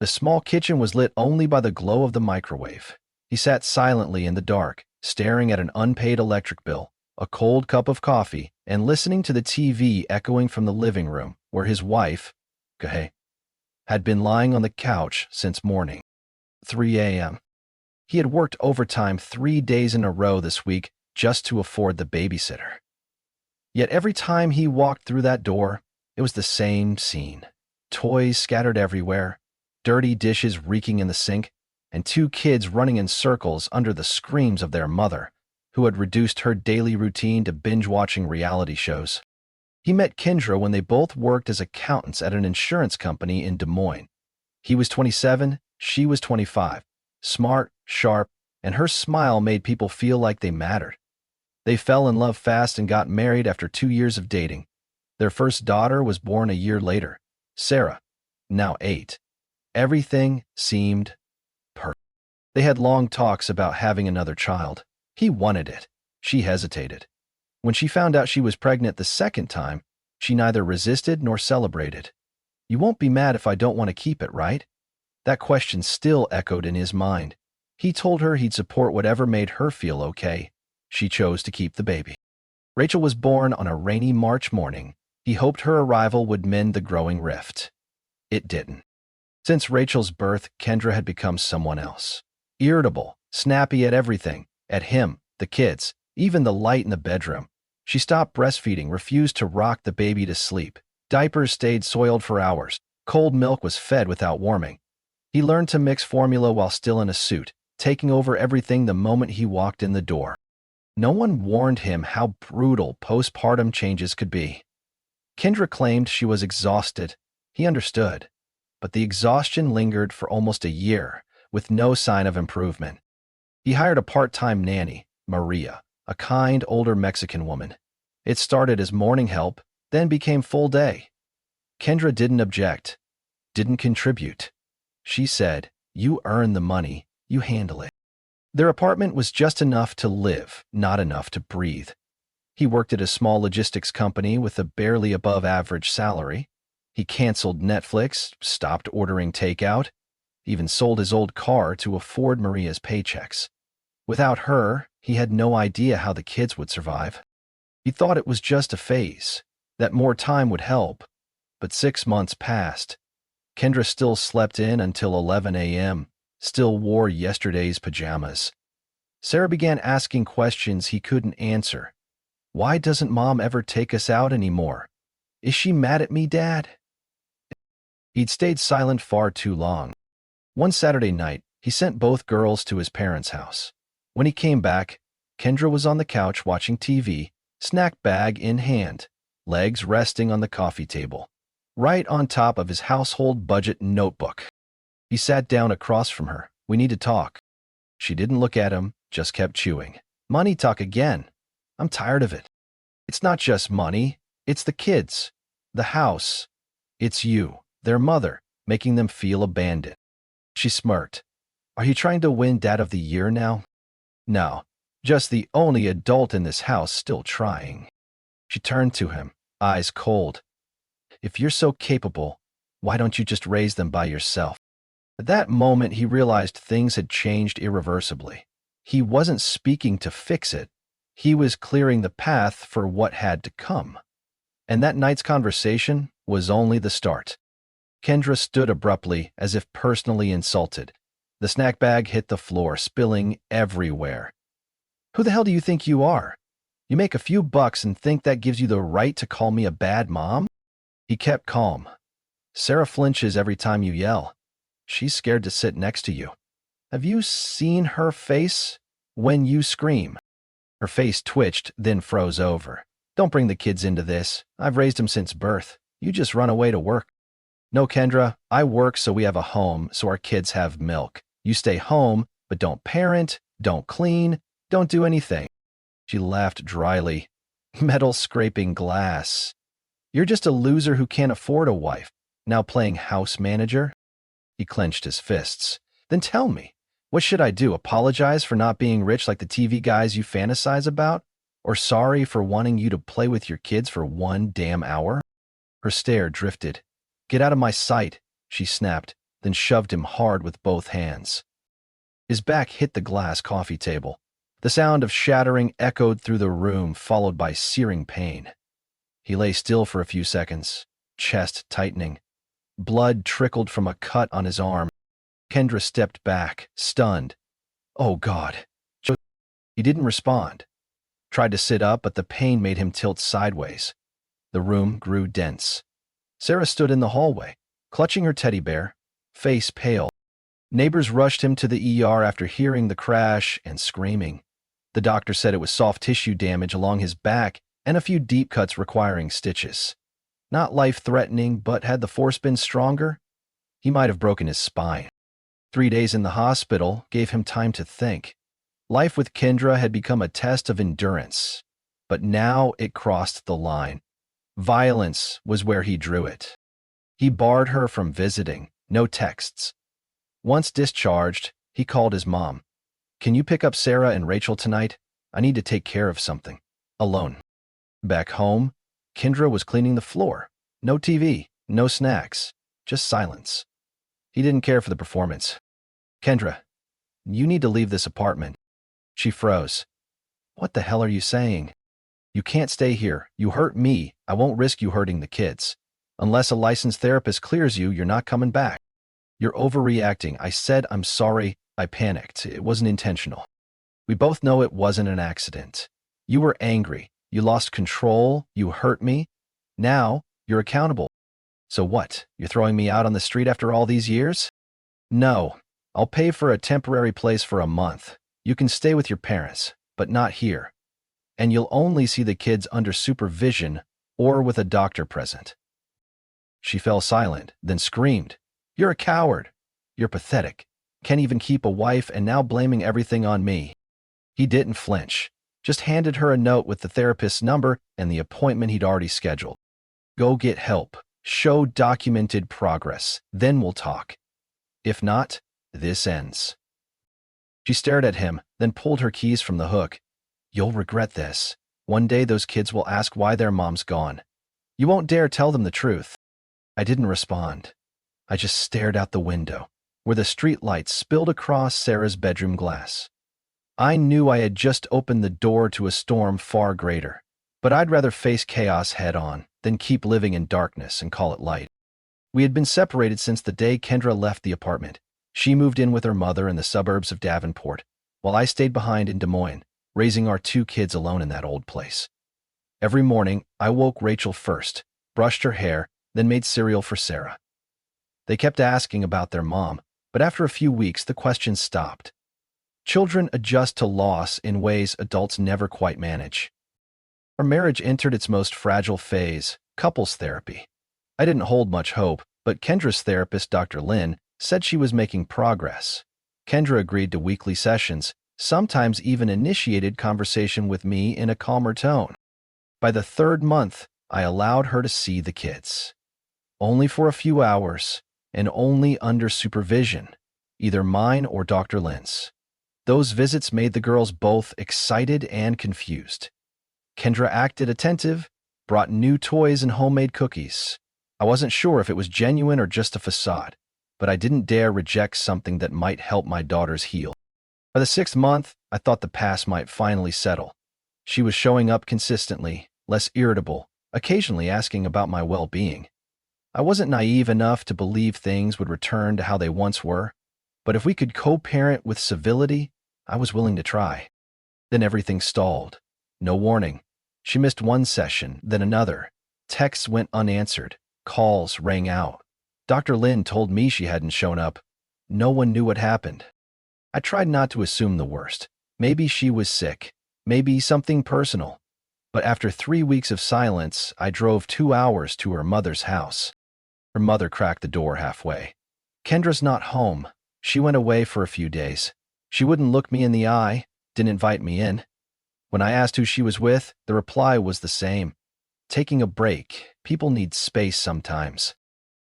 The small kitchen was lit only by the glow of the microwave. He sat silently in the dark, staring at an unpaid electric bill, a cold cup of coffee, and listening to the TV echoing from the living room, where his wife, Gota, had been lying on the couch since morning. 3 a.m. He had worked overtime 3 days in a row this week just to afford the babysitter. Yet every time he walked through that door, it was the same scene. Toys scattered everywhere, dirty dishes reeking in the sink, and two kids running in circles under the screams of their mother, who had reduced her daily routine to binge-watching reality shows. He met Kendra when they both worked as accountants at an insurance company in Des Moines. He was 27, she was 25, smart, sharp, and her smile made people feel like they mattered. They fell in love fast and got married after 2 years of dating. Their first daughter was born a year later, Sarah, now 8. Everything seemed perfect. They had long talks about having another child. He wanted it. She hesitated. When she found out she was pregnant the second time, she neither resisted nor celebrated. "You won't be mad if I don't want to keep it, right?" That question still echoed in his mind. He told her he'd support whatever made her feel okay. She chose to keep the baby. Rachel was born on a rainy March morning. He hoped her arrival would mend the growing rift. It didn't. Since Rachel's birth, Kendra had become someone else. Irritable, snappy at everything, at him, the kids, even the light in the bedroom. She stopped breastfeeding, refused to rock the baby to sleep. Diapers stayed soiled for hours. Cold milk was fed without warming. He learned to mix formula while still in a suit, taking over everything the moment he walked in the door. No one warned him how brutal postpartum changes could be. Kendra claimed she was exhausted. He understood. But the exhaustion lingered for almost a year, with no sign of improvement. He hired a part-time nanny, Maria, a kind, older Mexican woman. It started as morning help, then became full day. Kendra didn't object, didn't contribute. She said, "You earn the money, you handle it." Their apartment was just enough to live, not enough to breathe. He worked at a small logistics company with a barely above-average salary. He canceled Netflix, stopped ordering takeout, even sold his old car to afford Maria's paychecks. Without her, he had no idea how the kids would survive. He thought it was just a phase, that more time would help. But 6 months passed. Kendra still slept in until 11 a.m., still wore yesterday's pajamas. Sarah began asking questions he couldn't answer. "Why doesn't Mom ever take us out anymore? Is she mad at me, Dad?" He'd stayed silent far too long. One Saturday night, he sent both girls to his parents' house. When he came back, Kendra was on the couch watching TV, snack bag in hand, legs resting on the coffee table, right on top of his household budget notebook. He sat down across from her. "We need to talk." She didn't look at him, just kept chewing. "Money talk again. I'm tired of it. It's not just money, it's the kids, the house. It's you, their mother, making them feel abandoned." She smirked. "Are you trying to win Dad of the Year now?" "No, just the only adult in this house still trying." She turned to him, eyes cold. "If you're so capable, why don't you just raise them by yourself?" At that moment, he realized things had changed irreversibly. He wasn't speaking to fix it. He was clearing the path for what had to come. And that night's conversation was only the start. Kendra stood abruptly, as if personally insulted. The snack bag hit the floor, spilling everywhere. "Who the hell do you think you are? You make a few bucks and think that gives you the right to call me a bad mom?" He kept calm. "Sarah flinches every time you yell. She's scared to sit next to you. Have you seen her face when you scream?" Her face twitched, then froze over. "Don't bring the kids into this. I've raised them since birth. You just run away to work." "No, Kendra, I work so we have a home, so our kids have milk. You stay home, but don't parent, don't clean, don't do anything." She laughed dryly. "Metal scraping glass. You're just a loser who can't afford a wife, now playing house manager." He clenched his fists. "Then tell me, what should I do? Apologize for not being rich like the TV guys you fantasize about? Or sorry for wanting you to play with your kids for 1 damn hour?" Her stare drifted. "Get out of my sight," she snapped. then shoved him hard with both hands. His back hit the glass coffee table. The sound of shattering echoed through the room, followed by searing pain. He lay still for a few seconds, chest tightening. Blood trickled from a cut on his arm. Kendra stepped back, stunned. "Oh, God." He didn't respond. Tried to sit up, but the pain made him tilt sideways. The room grew dense. Sarah stood in the hallway, clutching her teddy bear, face pale. Neighbors rushed him to the ER after hearing the crash and screaming. The doctor said it was soft tissue damage along his back and a few deep cuts requiring stitches. Not life-threatening, but had the force been stronger, he might have broken his spine. 3 days in the hospital gave him time to think. Life with Kendra had become a test of endurance, but now it crossed the line. Violence was where he drew it. He barred her from visiting, no texts. Once discharged, he called his mom. "Can you pick up Sarah and Rachel tonight? I need to take care of something. Alone." Back home, Kendra was cleaning the floor. No TV, no snacks, just silence. He didn't care for the performance. "Kendra, you need to leave this apartment." She froze. "What the hell are you saying?" "You can't stay here. You hurt me. I won't risk you hurting the kids. Unless a licensed therapist clears you, you're not coming back." "You're overreacting." I said, "I'm sorry. I panicked. It wasn't intentional." "We both know it wasn't an accident. You were angry. You lost control. You hurt me. Now, you're accountable." "So what? You're throwing me out on the street after all these years?" "No. I'll pay for a temporary place for a month. You can stay with your parents, but not here. And you'll only see the kids under supervision or with a doctor present." She fell silent, then screamed, "You're a coward. You're pathetic. Can't even keep a wife and now blaming everything on me." He didn't flinch, just handed her a note with the therapist's number and the appointment he'd already scheduled. "Go get help. Show documented progress. Then we'll talk. If not, this ends." She stared at him, then pulled her keys from the hook. "You'll regret this. One day those kids will ask why their mom's gone. You won't dare tell them the truth." I didn't respond. I just stared out the window, where the street lights spilled across Sarah's bedroom glass. I knew I had just opened the door to a storm far greater, but I'd rather face chaos head-on than keep living in darkness and call it light. We had been separated since the day Kendra left the apartment. She moved in with her mother in the suburbs of Davenport, while I stayed behind in Des Moines, raising our 2 kids alone in that old place. Every morning, I woke Rachel first, brushed her hair, then made cereal for Sarah. They kept asking about their mom, but after a few weeks, the questions stopped. Children adjust to loss in ways adults never quite manage. Our marriage entered its most fragile phase, couples therapy. I didn't hold much hope, but Kendra's therapist, Dr. Lynn, said she was making progress. Kendra agreed to weekly sessions, sometimes even initiated conversation with me in a calmer tone. By the 3rd month, I allowed her to see the kids. Only for a few hours, and only under supervision, either mine or Dr. Lynn's. Those visits made the girls both excited and confused. Kendra acted attentive, brought new toys and homemade cookies. I wasn't sure if it was genuine or just a facade, but I didn't dare reject something that might help my daughters heal. By the 6th month, I thought the past might finally settle. She was showing up consistently, less irritable, occasionally asking about my well-being. I wasn't naive enough to believe things would return to how they once were, but if we could co-parent with civility, I was willing to try. Then everything stalled. No warning. She missed one session, then another. Texts went unanswered. Calls rang out. Dr. Lynn told me she hadn't shown up. No one knew what happened. I tried not to assume the worst. Maybe she was sick. Maybe something personal. But after 3 weeks of silence, I drove 2 hours to her mother's house. Her mother cracked the door halfway. "Kendra's not home. She went away for a few days. She wouldn't look me in the eye, didn't invite me in." When I asked who she was with, the reply was the same. "Taking a break. People need space sometimes."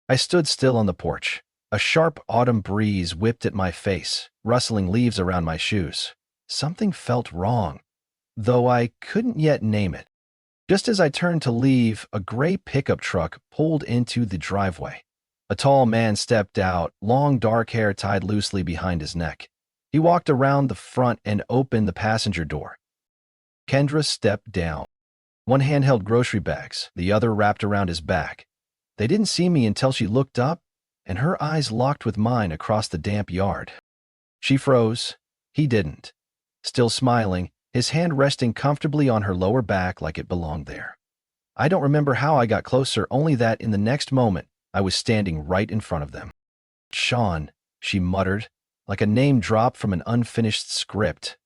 I stood still on the porch. A sharp autumn breeze whipped at my face, rustling leaves around my shoes. Something felt wrong, though I couldn't yet name it. Just as I turned to leave, a gray pickup truck pulled into the driveway. A tall man stepped out, long dark hair tied loosely behind his neck. He walked around the front and opened the passenger door. Kendra stepped down. One hand held grocery bags, the other wrapped around his back. They didn't see me until she looked up, and her eyes locked with mine across the damp yard. She froze. He didn't. Still smiling, his hand resting comfortably on her lower back like it belonged there. I don't remember how I got closer, only that in the next moment, I was standing right in front of them. "Sean," she muttered, like a name dropped from an unfinished script.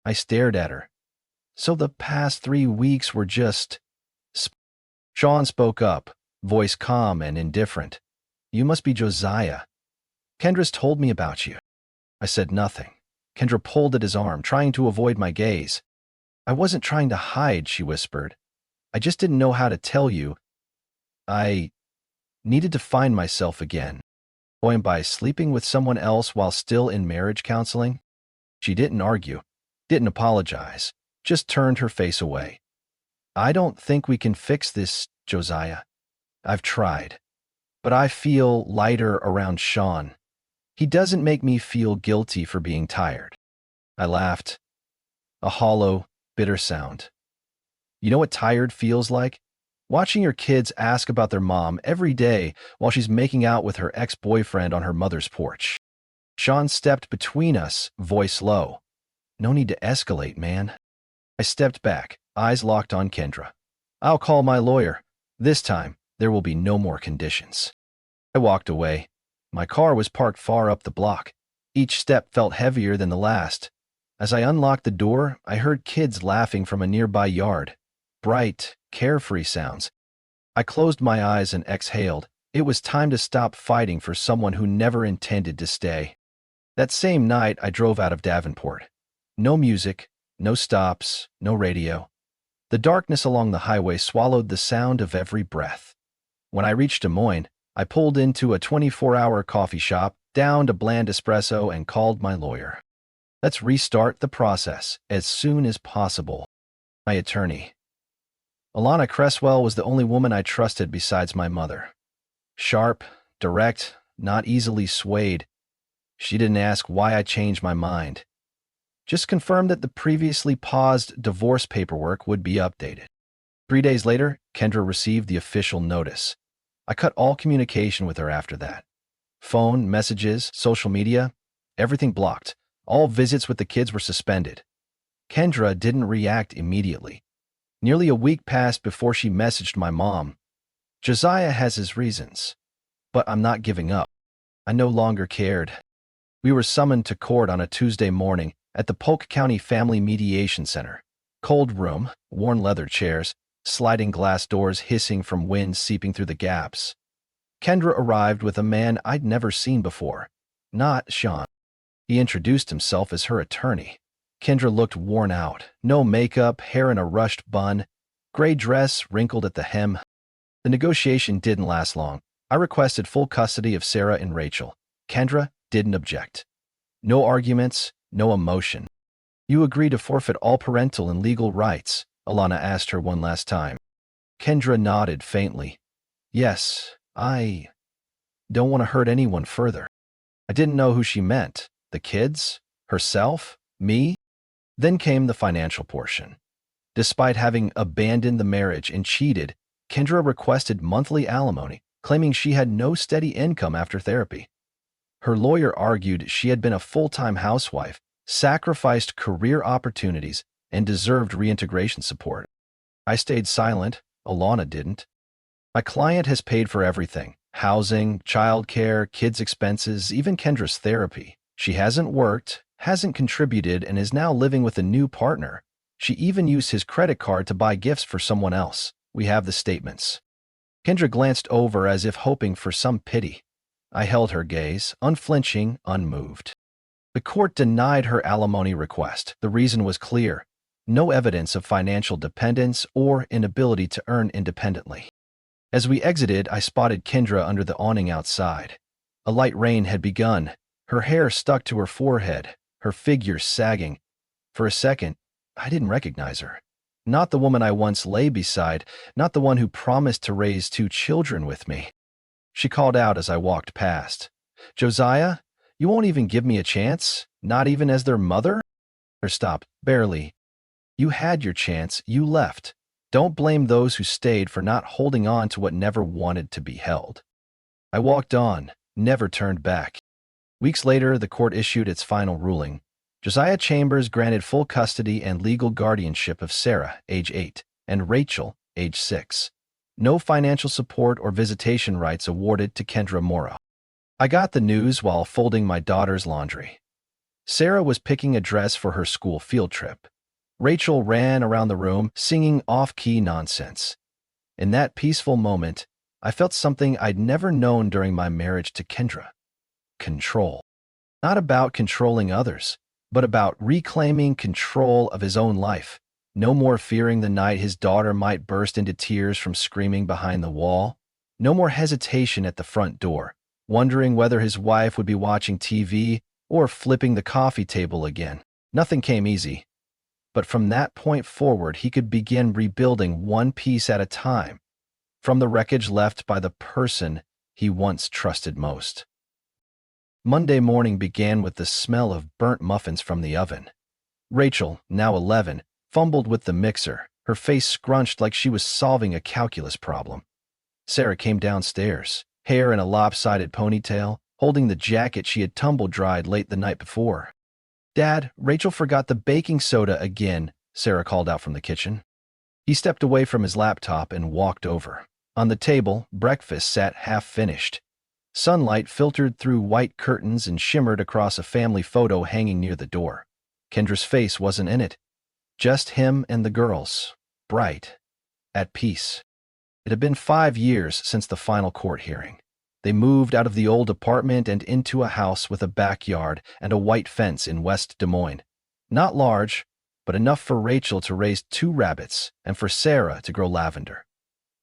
I stared at her. "So the past 3 weeks were just—" Sean spoke up, voice calm and indifferent. "You must be Josiah. Kendra's told me about you." I said nothing. Kendra pulled at his arm, trying to avoid my gaze. "I wasn't trying to hide," she whispered. "I just didn't know how to tell you. I needed to find myself again." Going by sleeping with someone else while still in marriage counseling? She didn't argue, didn't apologize, just turned her face away. "I don't think we can fix this, Josiah. I've tried. But I feel lighter around Sean. He doesn't make me feel guilty for being tired." I laughed. A hollow, bitter sound. "You know what tired feels like? Watching your kids ask about their mom every day while she's making out with her ex-boyfriend on her mother's porch." Sean stepped between us, voice low. "No need to escalate, man." I stepped back, eyes locked on Kendra. "I'll call my lawyer. This time, there will be no more conditions." I walked away. My car was parked far up the block. Each step felt heavier than the last. As I unlocked the door, I heard kids laughing from a nearby yard. Bright, carefree sounds. I closed my eyes and exhaled. It was time to stop fighting for someone who never intended to stay. That same night, I drove out of Davenport. No music, no stops, no radio. The darkness along the highway swallowed the sound of every breath. When I reached Des Moines, I pulled into a 24-hour coffee shop, downed a bland espresso, and called my lawyer. "Let's restart the process as soon as possible." My attorney. Alana Cresswell was the only woman I trusted besides my mother. Sharp, direct, not easily swayed. She didn't ask why I changed my mind. Just confirmed that the previously paused divorce paperwork would be updated. 3 days later, Kendra received the official notice. I cut all communication with her after that. Phone, messages, social media, everything blocked. All visits with the kids were suspended. Kendra didn't react immediately. Nearly a week passed before she messaged my mom. "Josiah has his reasons, but I'm not giving up." I no longer cared. We were summoned to court on a Tuesday morning at the Polk County Family Mediation Center. Cold room, worn leather chairs, sliding glass doors hissing from wind seeping through the gaps. Kendra arrived with a man I'd never seen before. Not Sean. He introduced himself as her attorney. Kendra looked worn out. No makeup, hair in a rushed bun, gray dress wrinkled at the hem. The negotiation didn't last long. I requested full custody of Sarah and Rachel. Kendra didn't object. No arguments, no emotion. "You agree to forfeit all parental and legal rights?" Alana asked her one last time. Kendra nodded faintly. "Yes, I don't want to hurt anyone further." I didn't know who she meant. The kids? Herself? Me? Then came the financial portion. Despite having abandoned the marriage and cheated, Kendra requested monthly alimony, claiming she had no steady income after therapy. Her lawyer argued she had been a full-time housewife, sacrificed career opportunities, and deserved reintegration support. I stayed silent. Alana didn't. My client has paid for everything: housing, childcare, kids' expenses, even Kendra's therapy. She hasn't worked, hasn't contributed, and is now living with a new partner. She even used his credit card to buy gifts for someone else. We have the statements. Kendra glanced over as if hoping for some pity. I held her gaze, unflinching, unmoved. The court denied her alimony request. The reason was clear: no evidence of financial dependence or inability to earn independently. As we exited, I spotted Kendra under the awning outside. A light rain had begun. Her hair stuck to her forehead, her figure sagging. For a second, I didn't recognize her. Not the woman I once lay beside, not the one who promised to raise 2 children with me. She called out as I walked past. Josiah, you won't even give me a chance? Not even as their mother? Or stop, barely. You had your chance, you left. Don't blame those who stayed for not holding on to what never wanted to be held. I walked on, never turned back. Weeks later, the court issued its final ruling. Josiah Chambers granted full custody and legal guardianship of Sarah, age 8, and Rachel, age 6. No financial support or visitation rights awarded to Kendra Morrow. I got the news while folding my daughter's laundry. Sarah was picking a dress for her school field trip. Rachel ran around the room singing off-key nonsense. In that peaceful moment, I felt something I'd never known during my marriage to Kendra. Control. Not about controlling others, but about reclaiming control of his own life. No more fearing the night his daughter might burst into tears from screaming behind the wall. No more hesitation at the front door, wondering whether his wife would be watching TV or flipping the coffee table again. Nothing came easy. But from that point forward, he could begin rebuilding one piece at a time, from the wreckage left by the person he once trusted most. Monday morning began with the smell of burnt muffins from the oven. Rachel, now 11, fumbled with the mixer, her face scrunched like she was solving a calculus problem. Sarah came downstairs, hair in a lopsided ponytail, holding the jacket she had tumble-dried late the night before. "Dad, Rachel forgot the baking soda again," Sarah called out from the kitchen. He stepped away from his laptop and walked over. On the table, breakfast sat half-finished. Sunlight filtered through white curtains and shimmered across a family photo hanging near the door. Kendra's face wasn't in it. Just him and the girls, bright, at peace. It had been 5 years since the final court hearing. They moved out of the old apartment and into a house with a backyard and a white fence in West Des Moines. Not large, but enough for Rachel to raise 2 rabbits and for Sarah to grow lavender.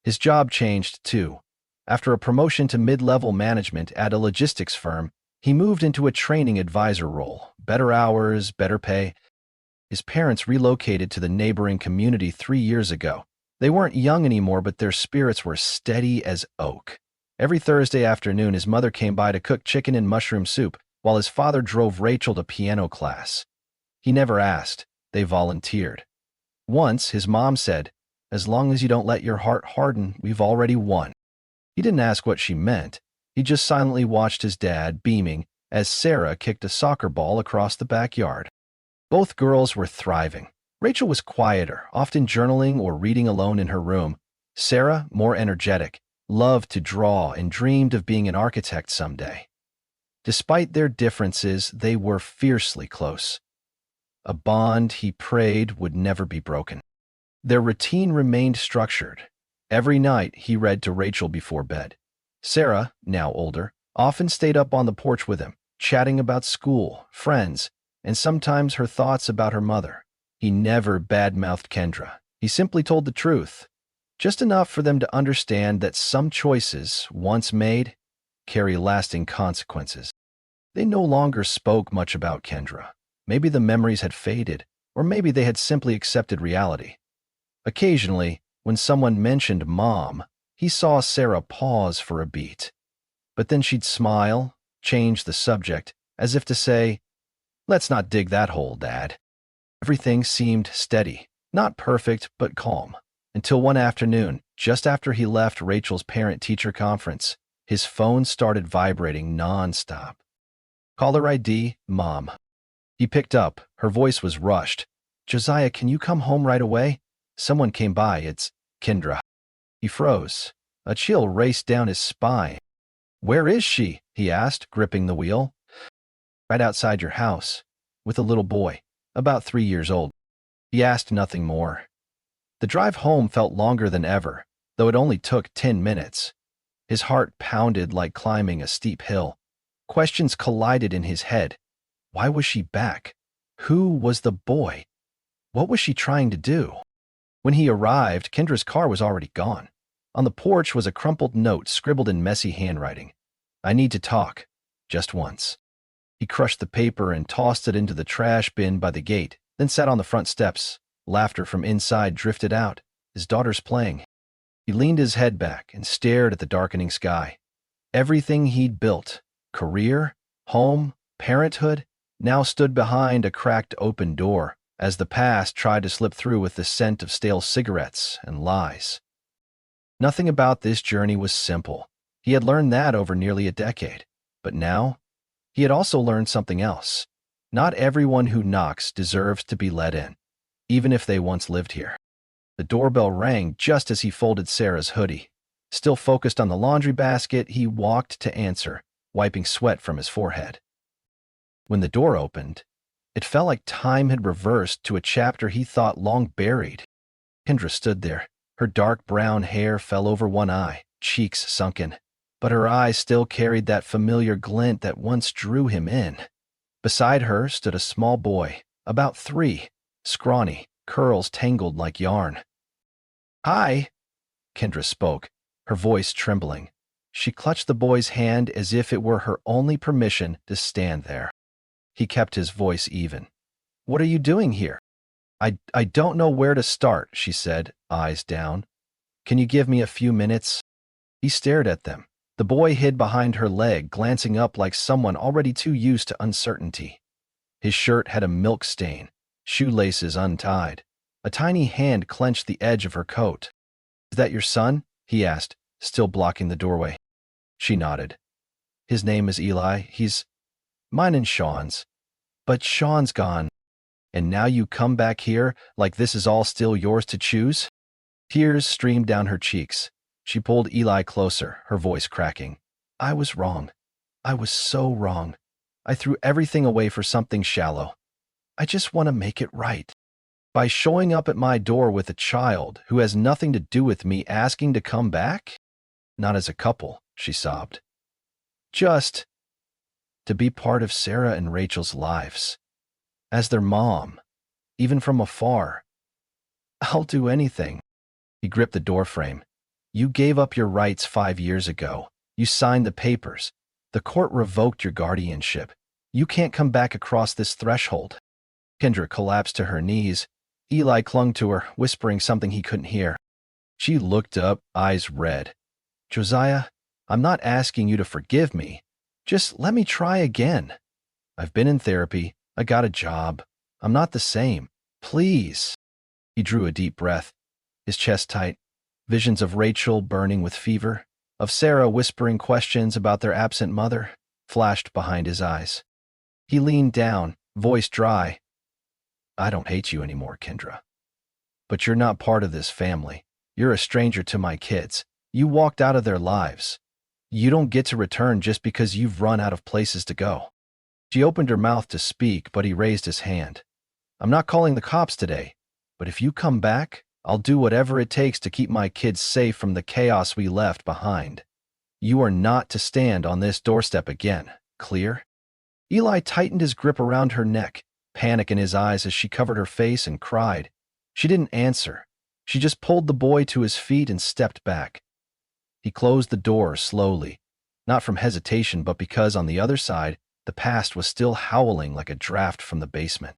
His job changed, too. After a promotion to mid-level management at a logistics firm, he moved into a training advisor role. Better hours, better pay. His parents relocated to the neighboring community 3 years ago. They weren't young anymore, but their spirits were steady as oak. Every Thursday afternoon, his mother came by to cook chicken and mushroom soup, while his father drove Rachel to piano class. He never asked. They volunteered. Once, his mom said, "As long as you don't let your heart harden, we've already won." He didn't ask what she meant. He just silently watched his dad, beaming, as Sarah kicked a soccer ball across the backyard. Both girls were thriving. Rachel was quieter, often journaling or reading alone in her room. Sarah, more energetic, loved to draw and dreamed of being an architect someday. Despite their differences, they were fiercely close. A bond he prayed would never be broken. Their routine remained structured. Every night, he read to Rachel before bed. Sarah, now older, often stayed up on the porch with him, chatting about school, friends, and sometimes her thoughts about her mother. He never badmouthed Kendra. He simply told the truth, just enough for them to understand that some choices, once made, carry lasting consequences. They no longer spoke much about Kendra. Maybe the memories had faded, or maybe they had simply accepted reality. Occasionally, when someone mentioned Mom, he saw Sarah pause for a beat. But then she'd smile, change the subject, as if to say, "Let's not dig that hole, Dad." Everything seemed steady, not perfect, but calm. Until one afternoon, just after he left Rachel's parent-teacher conference, his phone started vibrating non-stop. "Caller ID, Mom." He picked up. Her voice was rushed. "Josiah, can you come home right away? Someone came by. It's Kendra." He froze. A chill raced down his spine. "Where is she?" he asked, gripping the wheel. "Right outside your house, with a little boy, about 3 years old." He asked nothing more. The drive home felt longer than ever, though it only took 10 minutes. His heart pounded like climbing a steep hill. Questions collided in his head. Why was she back? Who was the boy? What was she trying to do? When he arrived, Kendra's car was already gone. On the porch was a crumpled note scribbled in messy handwriting. "I need to talk. Just once." He crushed the paper and tossed it into the trash bin by the gate, then sat on the front steps. Laughter from inside drifted out. His daughter's playing. He leaned his head back and stared at the darkening sky. Everything he'd built, career, home, parenthood, now stood behind a cracked open door as the past tried to slip through with the scent of stale cigarettes and lies. Nothing about this journey was simple. He had learned that over nearly a decade. But now, he had also learned something else. Not everyone who knocks deserves to be let in, even if they once lived here. The doorbell rang just as he folded Sarah's hoodie. Still focused on the laundry basket, he walked to answer, wiping sweat from his forehead. When the door opened, it felt like time had reversed to a chapter he thought long buried. Kendra stood there. Her dark brown hair fell over one eye, cheeks sunken, but her eyes still carried that familiar glint that once drew him in. Beside her stood a small boy, about 3, scrawny, curls tangled like yarn. "Hi," Kendra spoke, her voice trembling. She clutched the boy's hand as if it were her only permission to stand there. He kept his voice even. "What are you doing here?" I don't know where to start," she said, eyes down. "Can you give me a few minutes?" He stared at them. The boy hid behind her leg, glancing up like someone already too used to uncertainty. His shirt had a milk stain, shoelaces untied. A tiny hand clenched the edge of her coat. "Is that your son?" he asked, still blocking the doorway. She nodded. "His name is Eli. He's mine and Sean's. But Sean's gone. And now you come back here like this is all still yours to choose?" Tears streamed down her cheeks. She pulled Eli closer, her voice cracking. "I was wrong. I was so wrong. I threw everything away for something shallow. I just want to make it right. By showing up at my door with a child who has nothing to do with me asking to come back? Not as a couple," she sobbed. "Just to be part of Sarah and Rachel's lives. As their mom, even from afar. I'll do anything." He gripped the doorframe. "You gave up your rights 5 years ago. You signed the papers. The court revoked your guardianship. You can't come back across this threshold." Kendra collapsed to her knees. Eli clung to her, whispering something he couldn't hear. She looked up, eyes red. "Josiah, I'm not asking you to forgive me. Just let me try again. I've been in therapy. I got a job. I'm not the same. Please." He drew a deep breath, his chest tight. Visions of Rachel burning with fever, of Sarah whispering questions about their absent mother, flashed behind his eyes. He leaned down, voice dry. "I don't hate you anymore, Kendra. But you're not part of this family. You're a stranger to my kids. You walked out of their lives. You don't get to return just because you've run out of places to go." She opened her mouth to speak, but he raised his hand. "I'm not calling the cops today, but if you come back, I'll do whatever it takes to keep my kids safe from the chaos we left behind. You are not to stand on this doorstep again. Clear?" Eli tightened his grip around her neck, panic in his eyes as she covered her face and cried. She didn't answer. She just pulled the boy to his feet and stepped back. He closed the door slowly, not from hesitation, but because on the other side, the past was still howling like a draft from the basement.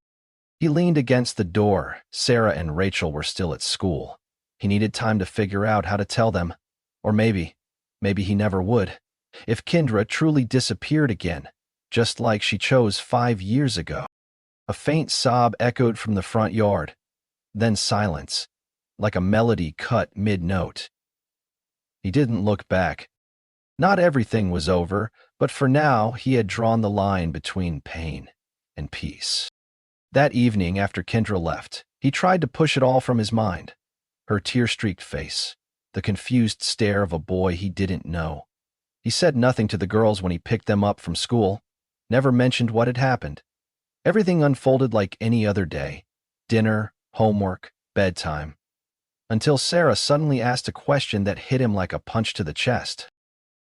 He leaned against the door. Sarah and Rachel were still at school. He needed time to figure out how to tell them. Or maybe he never would. If Kendra truly disappeared again, just like she chose 5 years ago. A faint sob echoed from the front yard. Then silence, like a melody cut mid-note. He didn't look back. Not everything was over, but for now he had drawn the line between pain and peace. That evening after Kendra left, he tried to push it all from his mind. Her tear-streaked face, the confused stare of a boy he didn't know. He said nothing to the girls when he picked them up from school, never mentioned what had happened. Everything unfolded like any other day. Dinner, homework, bedtime. Until Sarah suddenly asked a question that hit him like a punch to the chest.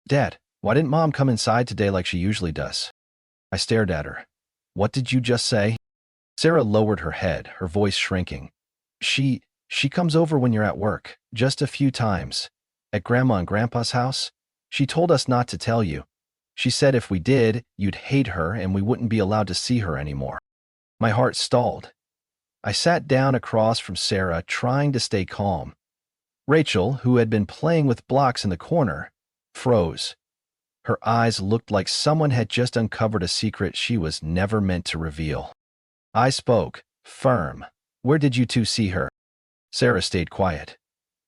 "Dad, why didn't Mom come inside today like she usually does?" I stared at her. "What did you just say?" Sarah lowered her head, her voice shrinking. She comes over when you're at work, just a few times. At Grandma and Grandpa's house, she told us not to tell you. She said if we did, you'd hate her and we wouldn't be allowed to see her anymore." My heart stalled. I sat down across from Sarah, trying to stay calm. Rachel, who had been playing with blocks in the corner, froze. Her eyes looked like someone had just uncovered a secret she was never meant to reveal. I spoke, firm. Where did you two see her? Sarah stayed quiet.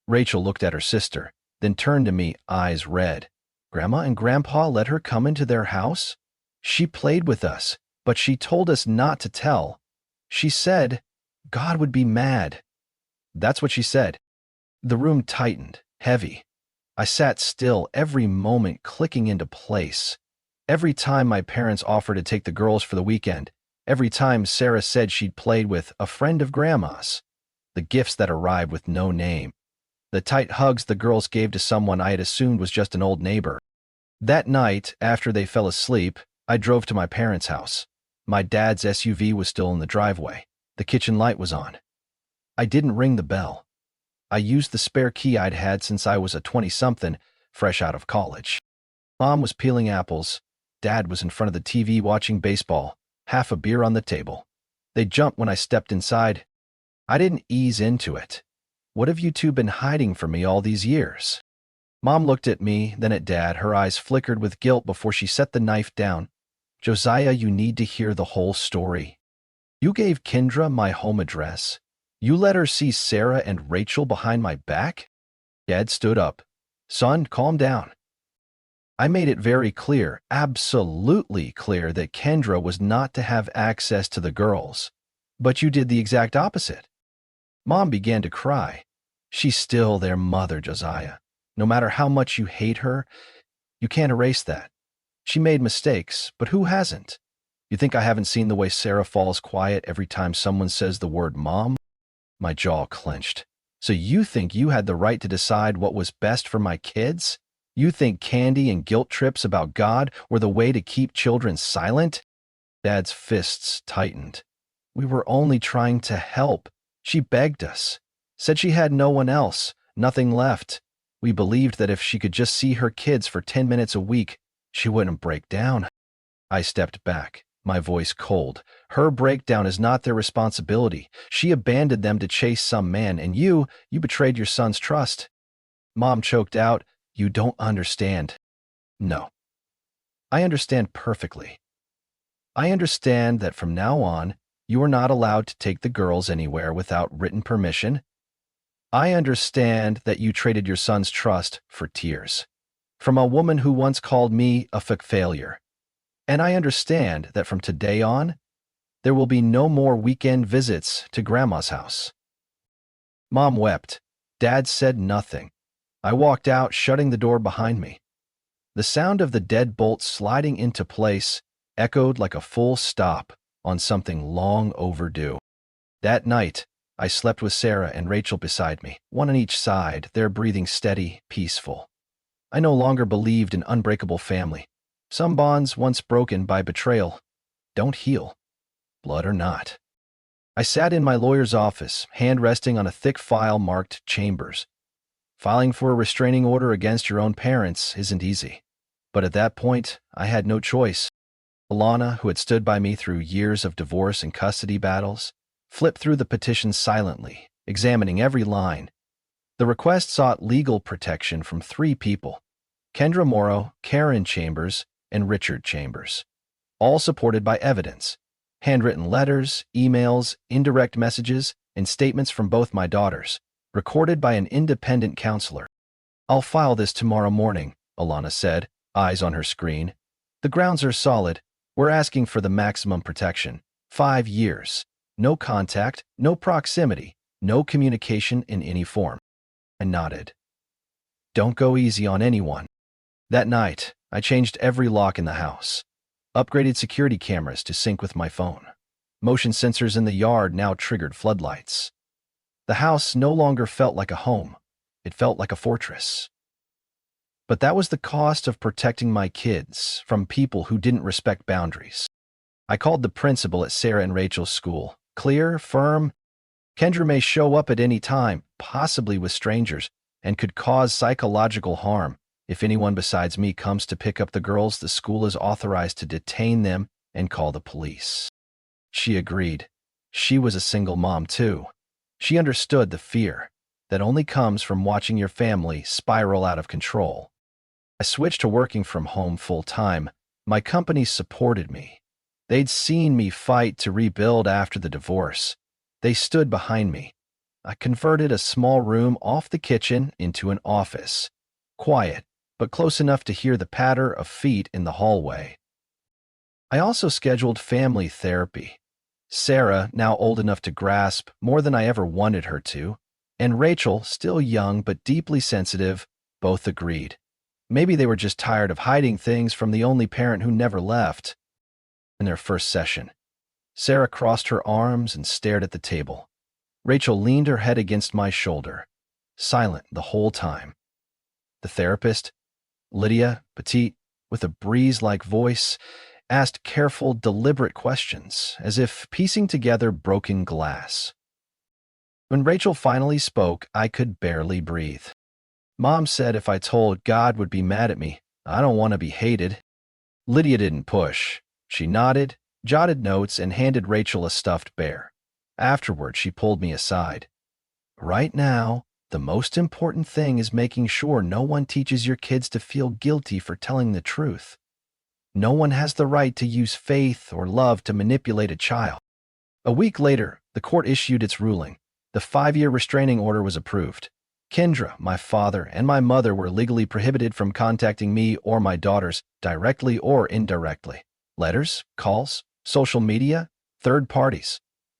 Rachel looked at her sister, then turned to me, eyes red. Grandma and Grandpa let her come into their house? She played with us, but she told us not to tell. She said God would be mad. That's what she said. The room tightened, heavy. I sat still, every moment clicking into place. Every time my parents offered to take the girls for the weekend, every time Sarah said she'd played with a friend of Grandma's, the gifts that arrived with no name, the tight hugs the girls gave to someone I had assumed was just an old neighbor. That night, after they fell asleep, I drove to my parents' house. My dad's SUV was still in the driveway. The kitchen light was on. I didn't ring the bell. I used the spare key I'd had since I was a 20-something, fresh out of college. Mom was peeling apples. Dad was in front of the TV watching baseball, half a beer on the table. They jumped when I stepped inside. I didn't ease into it. What have you two been hiding from me all these years? Mom looked at me, then at Dad. Her eyes flickered with guilt before she set the knife down. Josiah, you need to hear the whole story. You gave Kendra my home address. You let her see Sarah and Rachel behind my back? Dad stood up. Son, calm down. I made it very clear, absolutely clear, that Kendra was not to have access to the girls. But you did the exact opposite. Mom began to cry. She's still their mother, Josiah. No matter how much you hate her, you can't erase that. She made mistakes, but who hasn't? You think I haven't seen the way Sarah falls quiet every time someone says the word mom? My jaw clenched. So you think you had the right to decide what was best for my kids? You think candy and guilt trips about God were the way to keep children silent? Dad's fists tightened. We were only trying to help. She begged us. Said she had no one else, nothing left. We believed that if she could just see her kids for 10 minutes a week, she wouldn't break down. I stepped back, my voice cold. Her breakdown is not their responsibility. She abandoned them to chase some man, and you betrayed your son's trust. Mom choked out, You don't understand. No. I understand perfectly. I understand that from now on, you are not allowed to take the girls anywhere without written permission. I understand that you traded your son's trust for tears from a woman who once called me a failure. And I understand that from today on, there will be no more weekend visits to Grandma's house. Mom wept. Dad said nothing. I walked out, shutting the door behind me. The sound of the deadbolt sliding into place echoed like a full stop on something long overdue. That night, I slept with Sarah and Rachel beside me, one on each side, their breathing steady, peaceful. I no longer believed in unbreakable family. Some bonds, once broken by betrayal, don't heal, blood or not. I sat in my lawyer's office, hand resting on a thick file marked Chambers. Filing for a restraining order against your own parents isn't easy. But at that point, I had no choice. Alana, who had stood by me through years of divorce and custody battles, flipped through the petition silently, examining every line. The request sought legal protection from 3 people: Kendra Morrow, Karen Chambers, and Richard Chambers, all supported by evidence, handwritten letters, emails, indirect messages, and statements from both my daughters, recorded by an independent counselor. I'll file this tomorrow morning, Alana said, eyes on her screen. The grounds are solid. We're asking for the maximum protection. 5 years. No contact, no proximity, no communication in any form. I nodded. Don't go easy on anyone. That night, I changed every lock in the house. Upgraded security cameras to sync with my phone. Motion sensors in the yard now triggered floodlights. The house no longer felt like a home. It felt like a fortress. But that was the cost of protecting my kids from people who didn't respect boundaries. I called the principal at Sarah and Rachel's school. Clear, firm. Kendra may show up at any time, possibly with strangers, and could cause psychological harm. If anyone besides me comes to pick up the girls, the school is authorized to detain them and call the police. She agreed. She was a single mom, too. She understood the fear that only comes from watching your family spiral out of control. I switched to working from home full-time. My company supported me. They'd seen me fight to rebuild after the divorce. They stood behind me. I converted a small room off the kitchen into an office. Quiet, but close enough to hear the patter of feet in the hallway. I also scheduled family therapy. Sarah, now old enough to grasp more than I ever wanted her to, and Rachel, still young but deeply sensitive, both agreed. Maybe they were just tired of hiding things from the only parent who never left. In their first session, Sarah crossed her arms and stared at the table. Rachel leaned her head against my shoulder, silent the whole time. The therapist, Lydia, petite, with a breeze-like voice, asked careful, deliberate questions, as if piecing together broken glass. When Rachel finally spoke, I could barely breathe. Mom said if I told God would be mad at me, I don't want to be hated. Lydia didn't push. She nodded, jotted notes, and handed Rachel a stuffed bear. Afterward, she pulled me aside. Right now, the most important thing is making sure no one teaches your kids to feel guilty for telling the truth. No one has the right to use faith or love to manipulate a child. A week later, the court issued its ruling. The 5-year restraining order was approved. Kendra, my father, and my mother were legally prohibited from contacting me or my daughters, directly or indirectly. Letters, calls, social media, third parties,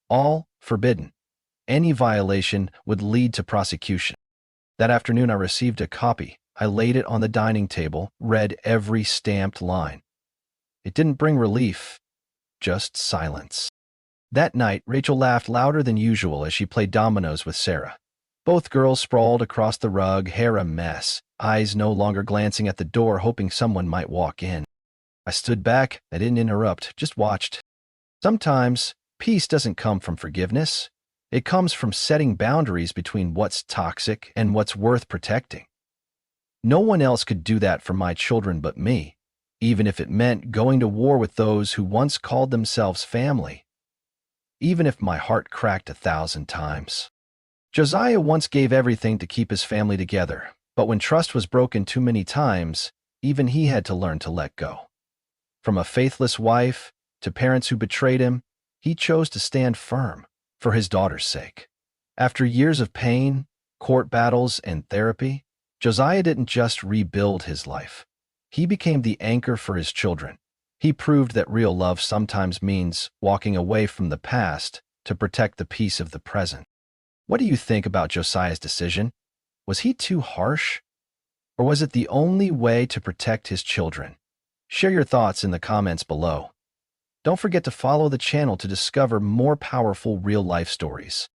all forbidden. Any violation would lead to prosecution. That afternoon, I received a copy. I laid it on the dining table, read every stamped line. It didn't bring relief, just silence. That night, Rachel laughed louder than usual as she played dominoes with Sarah. Both girls sprawled across the rug, hair a mess, eyes no longer glancing at the door, hoping someone might walk in. I stood back. I didn't interrupt, just watched. Sometimes, peace doesn't come from forgiveness. It comes from setting boundaries between what's toxic and what's worth protecting. No one else could do that for my children but me, even if it meant going to war with those who once called themselves family. Even if my heart cracked 1,000 times. Josiah once gave everything to keep his family together, but when trust was broken too many times, even he had to learn to let go. From a faithless wife to parents who betrayed him, he chose to stand firm for his daughter's sake. After years of pain, court battles, and therapy, Josiah didn't just rebuild his life. He became the anchor for his children. He proved that real love sometimes means walking away from the past to protect the peace of the present. What do you think about Josiah's decision? Was he too harsh? Or was it the only way to protect his children? Share your thoughts in the comments below. Don't forget to follow the channel to discover more powerful real-life stories.